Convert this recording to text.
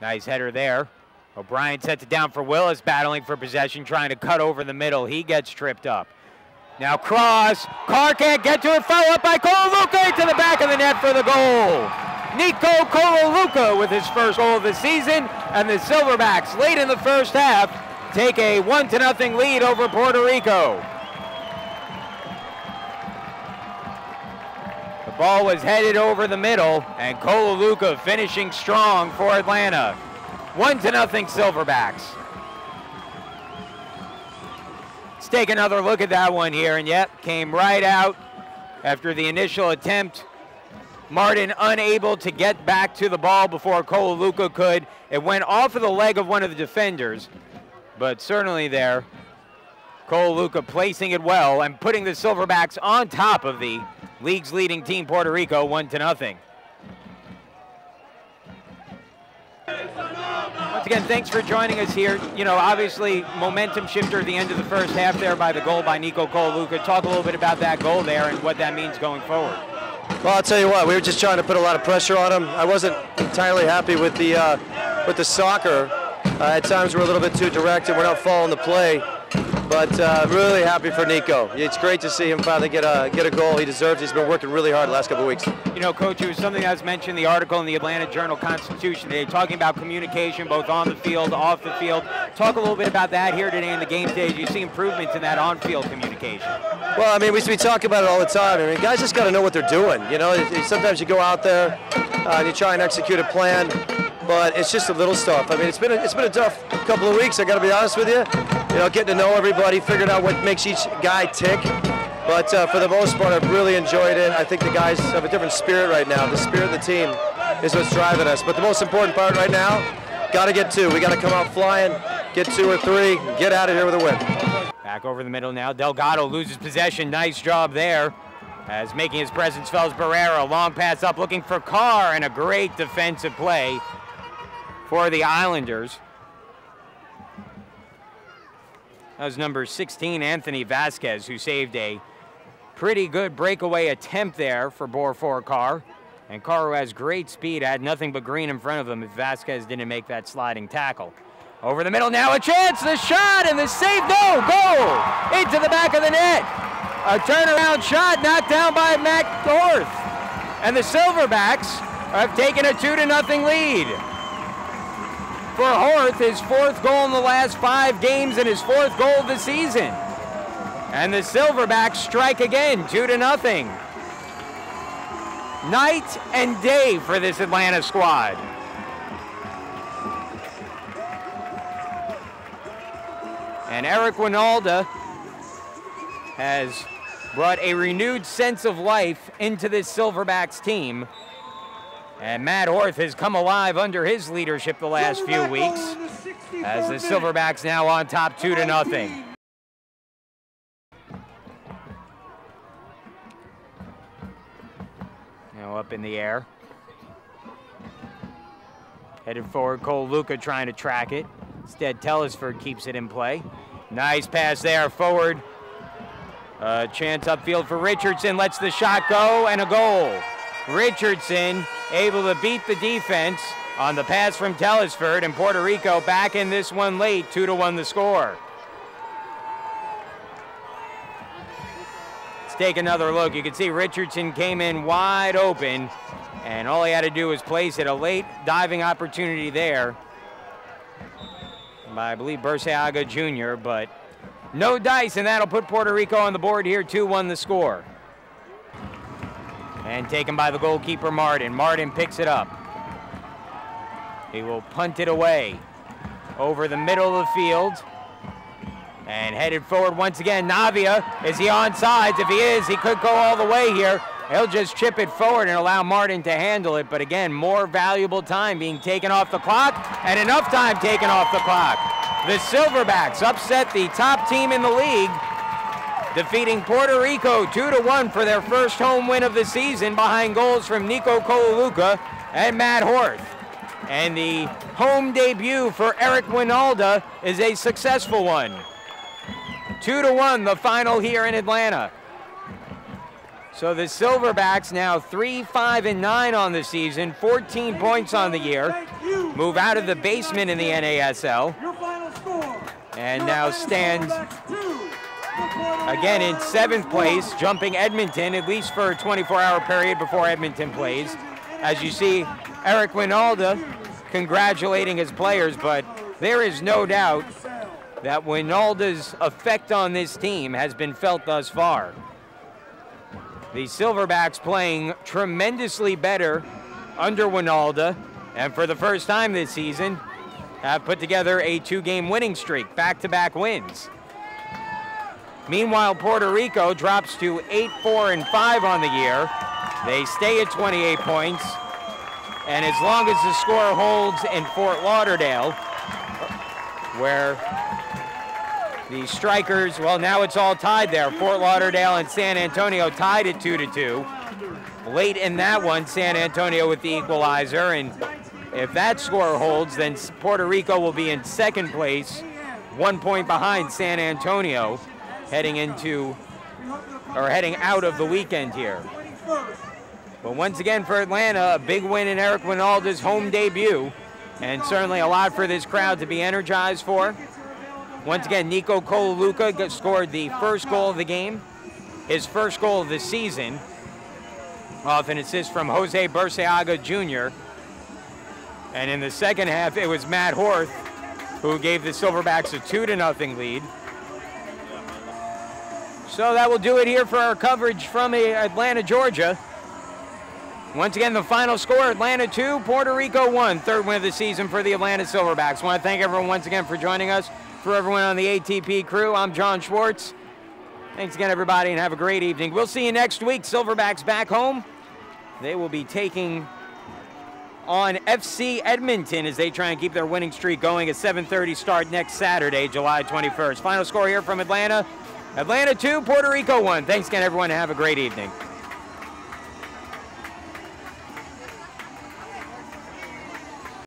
Nice header there. O'Brien sets it down for Willis, battling for possession, trying to cut over the middle. He gets tripped up. Now cross. Carr can't get to it. Foul up by Colaluca to the back of the net for the goal. Nico Colaluca with his first goal of the season, and the Silverbacks late in the first half take a 1-0 lead over Puerto Rico. The ball was headed over the middle, and Colaluca finishing strong for Atlanta. 1-0 Silverbacks. Let's take another look at that one here, and yep, came right out after the initial attempt. Martin unable to get back to the ball before Colaluca could. It went off of the leg of one of the defenders, but certainly there, Colaluca placing it well and putting the Silverbacks on top of the league's leading team, Puerto Rico, 1-0. Once again, thanks for joining us here. You know, obviously, momentum shifter at the end of the first half there by the goal by Nico Colaluca. Talk a little bit about that goal there and what that means going forward. Well, I'll tell you what, we were just trying to put a lot of pressure on him. I wasn't entirely happy with the soccer. At times we're a little bit too direct and we're not following the play. But really happy for Nico. It's great to see him finally get a goal. He deserves it. He's been working really hard the last couple of weeks. You know, Coach, it was something that was mentioned in the article in the Atlanta Journal-Constitution today, talking about communication both on the field, off the field. Talk a little bit about that here today in the game today. Do you see improvements in that on-field communication? Well, I mean, we talk about it all the time. I mean, guys just got to know what they're doing. You know, sometimes you go out there and you try and execute a plan, but it's just a little stuff. I mean, it's been a tough couple of weeks, I got to be honest with you. You know, getting to know everybody, figuring out what makes each guy tick. But for the most part, I've really enjoyed it. I think the guys have a different spirit right now. The spirit of the team is what's driving us. But the most important part right now, got to get 2. We got to come out flying, get 2 or 3, get out of here with a win. Back over the middle now. Delgado loses possession. Nice job there. As making his presence felt Barrera. Long pass up looking for Carr, and a great defensive play for the Islanders. That was number 16, Anthony Vasquez, who saved a pretty good breakaway attempt there for Borfor Carr. And Carr, who has great speed, had nothing but green in front of him if Vasquez didn't make that sliding tackle. Over the middle now, a chance, the shot, and the save, no, goal! Into the back of the net. A turnaround shot knocked down by Matt Horth. And the Silverbacks have taken a 2-0 lead. For Horth, his 4th goal in the last 5 games and his 4th goal of the season. And the Silverbacks strike again, 2-0. Night and day for this Atlanta squad. And Eric Winalda has brought a renewed sense of life into this Silverbacks team. And Matt Horth has come alive under his leadership the last few weeks, as the Silverbacks now on top 2-0. Now up in the air. Headed forward, Colaluca trying to track it. Instead, Telesford keeps it in play. Nice pass there forward. Chance upfield for Richardson, lets the shot go, and a goal. Richardson able to beat the defense on the pass from Telesford, and Puerto Rico back in this one late, 2-1 the score. Let's take another look. You can see Richardson came in wide open, and all he had to do was place it. A late diving opportunity there by, I believe, Burciaga Jr., but no dice, and that'll put Puerto Rico on the board here, 2-1 the score. And taken by the goalkeeper, Martin. Martin picks it up. He will punt it away over the middle of the field. And headed forward once again, Navia. Is he onside? If he is, he could go all the way here. He'll just chip it forward and allow Martin to handle it. But again, more valuable time being taken off the clock, and enough time taken off the clock. The Silverbacks upset the top team in the league, defeating Puerto Rico 2-1 for their first home win of the season behind goals from Nico Colaluca and Matt Horth. And the home debut for Eric Winalda is a successful one. 2-1 the final here in Atlanta. So the Silverbacks now 3-5-9 on the season, 14 points on the year. move out of the basement in the NASL, and now stand again in 7th place, jumping Edmonton, at least for a 24-hour period before Edmonton plays. As you see, Eric Winalda congratulating his players, but there is no doubt that Winalda's effect on this team has been felt thus far. The Silverbacks playing tremendously better under Winalda, and for the first time this season, have put together a 2-game winning streak, back-to-back wins. Meanwhile, Puerto Rico drops to 8-4-5 on the year. They stay at 28 points, and as long as the score holds in Fort Lauderdale, where the Strikers, well, now it's all tied there. Fort Lauderdale and San Antonio tied at 2-2. Late in that one, San Antonio with the equalizer, and if that score holds, then Puerto Rico will be in 2nd place, 1 point behind San Antonio, heading out of the weekend here. But once again for Atlanta, a big win in Eric Winalda's home debut, and certainly a lot for this crowd to be energized for. Once again, Nico Colaluca scored the first goal of the game, his first goal of the season, off an assist from Jose Burceaga Jr. And in the second half, it was Matt Horth who gave the Silverbacks a 2-0 lead. So that will do it here for our coverage from Atlanta, Georgia. Once again, the final score, Atlanta 2, Puerto Rico 1. 3rd win of the season for the Atlanta Silverbacks. I want to thank everyone once again for joining us. For everyone on the ATP crew, I'm John Schwartz. Thanks again, everybody, and have a great evening. We'll see you next week. Silverbacks back home. They will be taking on FC Edmonton as they try and keep their winning streak going. A 7:30 start next Saturday, July 21st. Final score here from Atlanta. Atlanta 2, Puerto Rico 1. Thanks again, everyone, and have a great evening.